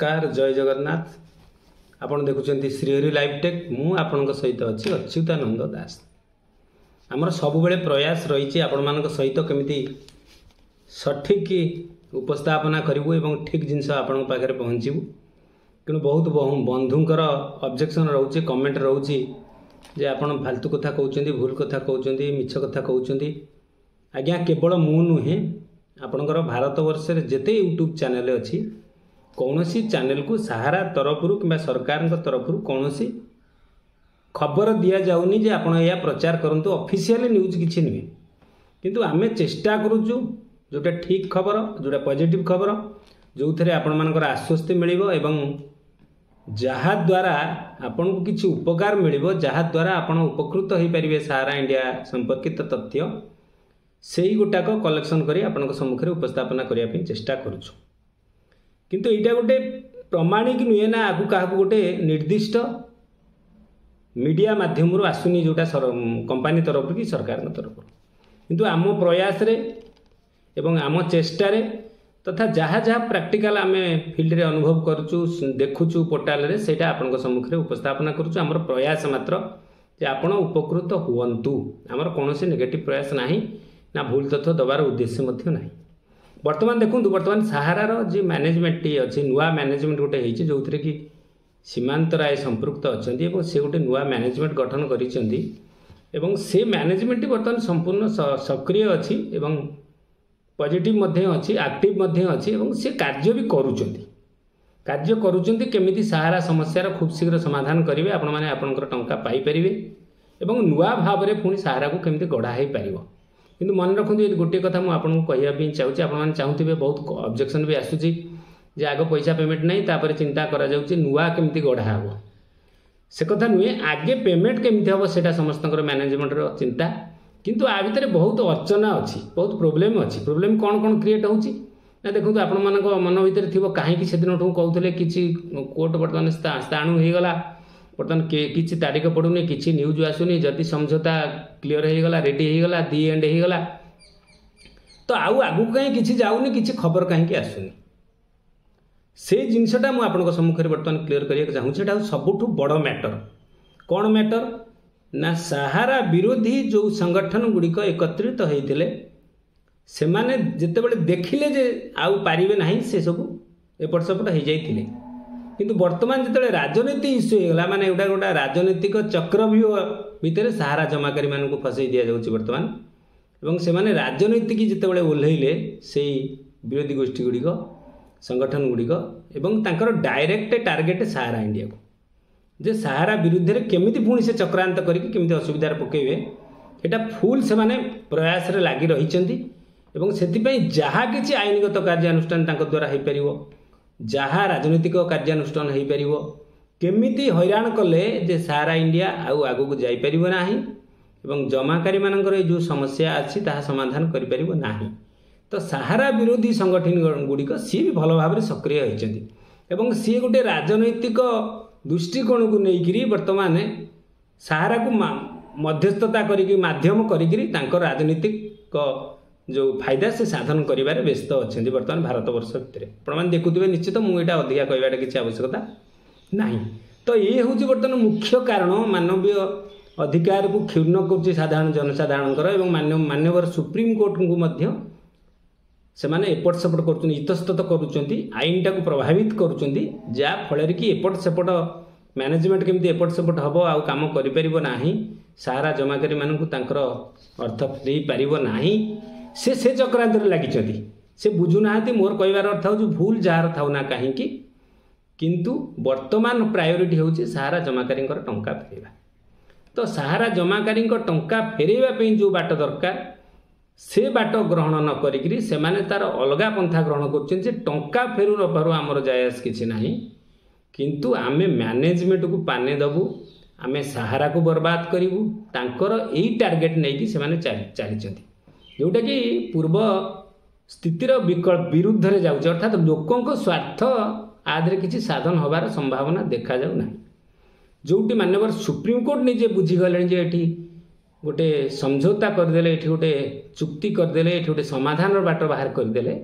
नमस्कार जय जगन्नाथ। आपण देखुं श्रीहरि लाइव टेक मु आपण सहित अच्छी अच्युतानंद दास। आमर सब बेले प्रयास रही आपण मान सहित केमिति सठिक उपस्थापना करूँ एवं ठीक जिनस आपण पाखे पहुँचू। कि बहुत बंधुंकर ऑब्जेक्शन रोचे कमेंट रोचे जे आपण फालतू कथा कहते भूल कथा कहते मिछ कथा कहते। आज्ञा केवल मु नुहे आपणकर भारत वर्ष जेते यूट्यूब चैनल अच्छी कौन सी चैनल को सहारा तरफ कि सरकार तरफ कौन सी खबर दि जाऊनी जे आपण या प्रचार करंतु ऑफिशियल न्यूज किछि नुहे। किंतु आमे चेष्टा करूचु जोटा ठीक खबर जोटा पॉजिटिव खबर जो थे आपण मानकर आश्वस्ति मिलिबो एवं जहा द्वारा आपन को किछि उपकार मिलिबो जहा द्वारा आपण उपकृत होई परिबे सहारा इंडिया संपर्कित तथ्य सेही गोटाक कलेक्शन करी आपनक सम्मुख रे उपस्थापना करिया पे चेष्टा करूछु। किंतु एटा गोटे प्रमाणिक नुहे ना आगु काहू गोटे निर्दिष्ट मीडिया माध्यम रो आसुनी जोटा कंपनी तरफ कि सरकार तरफ किंतु आम प्रयास रे एवं आम चेष्टा रे तथा जहाँ जहाँ प्रैक्टिकल आम फील्ड रे अनुभव करूचु देखुचु पोर्टाल रे सेटा आपन सम्मुख रे उपस्थापना करूचु। आमर प्रयास मात्र जे आपण उपकृत हुअन्तु आमर कोनोसी नेगेटिव प्रयास नाही ना भूल तथ्य दबार उद्देश्य मध्य नाही। वर्तमान देखुं वर्तमान सहारार जी मैनेजमेंट टी अच्छी नुआ मैनेजमेंट गोटे होती जो थे कि सीमांत राय संपृक्त अच्छा से गोटे नुआ मैनेजमेंट गठन करिसेंती एवं से मैनेजमेंट वर्तमान संपूर्ण सक्रिय अच्छी एवं पॉजिटिव मध्य अच्छी एक्टिव मध्य अच्छी एवं से कार्य भी करुचंती केमिति सहारा समस्यार खूब शीघ्र समाधान करेंगे आपण मैंने आपंकर टंका पाइपर एवं नुआ भाव में पुणी सहारा को केमिति गढ़ा हो पार। किंतु मन रखु गोटे कथा मुझे कहवाई चाहूँगी आपण चाहूथे बहुत ऑब्जेक्शन भी आसूची जे आग पैसा पेमेंट नहीं तापर चिंता करा जाउची नुआ केमिति गढ़ा हे से कथा नुहे आगे पेमेंट केमिति हम से समस्त मैनेजमेंट चिंता। किंतु आ भितर बहुत अर्चना अच्छी बहुत प्रोब्लेम अच्छी प्रोब्लेम कौन कौन क्रिएट होची ना देखो आपण मान मन भर थी कहीं से दिन कहते कि कोर्ट बर्तमान स्थाणु हो गला बर्तमान किसी तारीख पड़ूनी किसी न्यूज आसुनी जदि समझौता क्लीयर हो गला रेडी हो गला दी एंड हो गला तो आउ आगु कहीं किसी जाऊनी किसी खबर कहीं आसुनी से जिनसटा मुझे आपन सम्मुख बर्तमान क्लीयर करने चाहूँ सबुठ बड़ मैटर कौन मैटर ना सहारा विरोधी जो संगठन गुड़िक एकत्रित होते से माने जितेबाला देखिले जे आउ पारिबे नहीं से सब एपट सेपट हो जाइए। किंतु वर्तमान जिते राजनीति इश्यू होगा माने गोटा गोटा राजनीतिक चक्रव्यूह भितर सहारा जमाकारी मानक फसई दि जाऊँगी वर्तमान एवं से माने राजनीति जितेबाला ओह्लैले से विरोधी गोष्ठी गुड़िक संगठन गुड़िक एवं तांकर डायरेक्ट टार्गेट सहारा इंडिया को जे सहारा विरुद्ध रे केमिति पुणी से चक्रांत करके केमिति असुविधार पकेबे एटा फुल से माने प्रयास रे लागि रहिचंती एवं सेतिपई जहा किछि आईनगत कार्यानुष्ठान तांको द्वारा हेइ परिवो जहा राजनीतिक कार्यानुष्ठान हेइ परिवो केमिति हैरान कले जे सहारा इंडिया आउ आगु को जाई परिवो नाही एवं जमाकारी मानकर जो समस्या अछि ताहा समाधान करि परिवो नाही। तो सहारा विरोधी संगठन गुड़िक सी भी भल भाव सक्रिय होती एवं सी गोटे राजनैतिक दृष्टिकोण को लेकिन वर्तमान सहारा को मध्यस्थता करी माध्यम करी राजनीतिक जो फायदा से साधन करिबारे व्यस्त अच्छा वर्तमान भारत वर्ष भितर प्रमाण देखुवे निश्चित मुझे अधिका कहवाटा किसी आवश्यकता नहीं। तो ये हूँ बर्तमान मुख्य कारण मानवीय अधिकार को क्षुण्ण कर साधारण जनसाधारण मानवर सुप्रीम कोर्ट को मध्य से माने एपट सेपट कर इतस्तत करुँच आईन टाक प्रभावित करुँच जहाँफल कि एपट सेपट मैनेजमेंट केमती एपट सेपट हम आउ काम करना सहारा जमाकारी मानू तांकर अर्थ दे पार ना से चक्रांत लगी से बुझुना मोर कहबार अर्थ हो भूल जार था ना कहीं किंतु वर्तमान प्रायोरिटी हूँ सहारा जमाकारी टंका फेरवा। तो सहारा जमाकारी टंका फेरवाई जो बाट दरकार से बाट ग्रहण न करी से माने तार अलगा पंथा ग्रहण कर टंका फेरु न पारु आमर जायज किसी ना किंतु आमे मैनेजमेंट को पाने दबु आमे सहारा को बर्बाद करूँ तांकर यही टार्गेट नहीं से माने चली जोटा कि पूर्व स्थितिर विरुद्ध रे जाउछ अर्थात लोकों स्वार्थ आदि किसी साधन होबार संभावना देखा जाऊ ना जोटी मानवर सुप्रीम कोर्ट निजे बुझीगले जे एठी गोटे समझौता करदेले एठी गोटे चुक्ति करदेले एठी गोटे समाधान बाट बाहर करदेले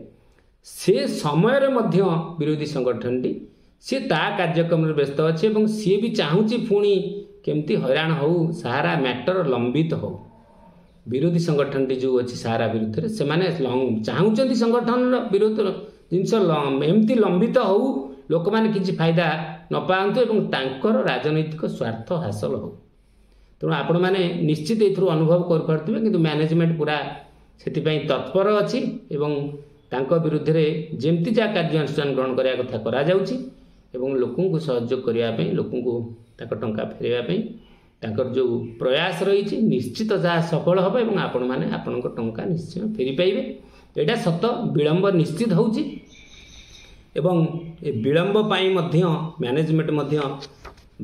से समय रे मध्य विरोधी संगठन टी सी ता कार्यक्रम व्यस्त अच्छे और सी भी चाहूँगी पुणी केमती हैरान हो सारा मैटर लंबित हो विरोधी संगठन जो अच्छी सारा विरुद्ध से माने चाहूँगी संगठन विरोध जिनस एमती लंबित हो लोक मैंने किसी फायदा न पातु और राजनैतिक स्वार्थ हासिल हो तेणु आपण मैंने निश्चित ये अनुभव कर कि मैनेजमेंट पूरा से तत्पर अच्छी विरुद्ध में जमती जहाँ कार्यानुष्ठान ग्रहण कराया कथा करा जाउछि एवं लोकों को सहयोग करने लोकों को टंका फेरवा जो प्रयास रही निश्चित जहाँ सफल हम और आपण मैंने आपण टंका निश्चय फेरी पाइबे यहाँ सत विलंब निश्चित होउछि एवं विलंब पाई मैनेजमेंट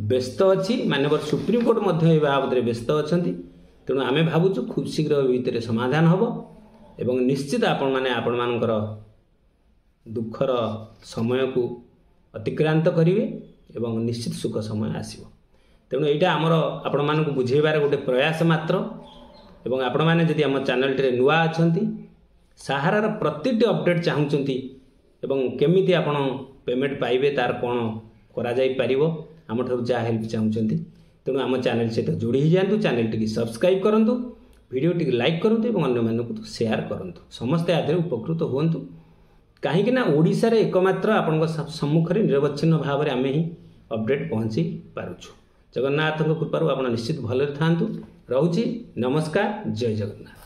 व्यस्त अच्छी माननीय सुप्रीमकोर्ट ए बाबद व्यस्त अच्छा तेणु आम भावुँ खूब शीघ्र भितर समाधान हम एवं निश्चित आपण मैंने आपण मानकर दुखर समय को अतिक्रांत करेंगे एवं निश्चित सुख समय आसो तेणु यहाँ आमर आपण मानक बुझेबार गोटे प्रयास मात्र एवं आपण मैंने जदि आम चैनल टे नुआ अच्छा सहारार प्रतिटी अपडेट चाहूँगी एवं केमिति आपण पेमेंट पाइबे तार कौन करा जाई परिवो आम ठार जहाँ हेल्प चाहूँगी तेणु आम चैनल सहित जोड़ी ही जातु चैनल टी सब्सक्राइब करूँ वीडियो टी लाइक करूँ और अन्य शेयर करूँ समस्ते आधे उपकृत हूँ कहीं ओडिशा रे एकमात्र आपण सम्मुख में निरवच्छिन्न भाव में आम ही अपडेट पहुँची पारुछु जगन्नाथ कृपारू आप निश्चित भले था रोची नमस्कार जय जगन्नाथ।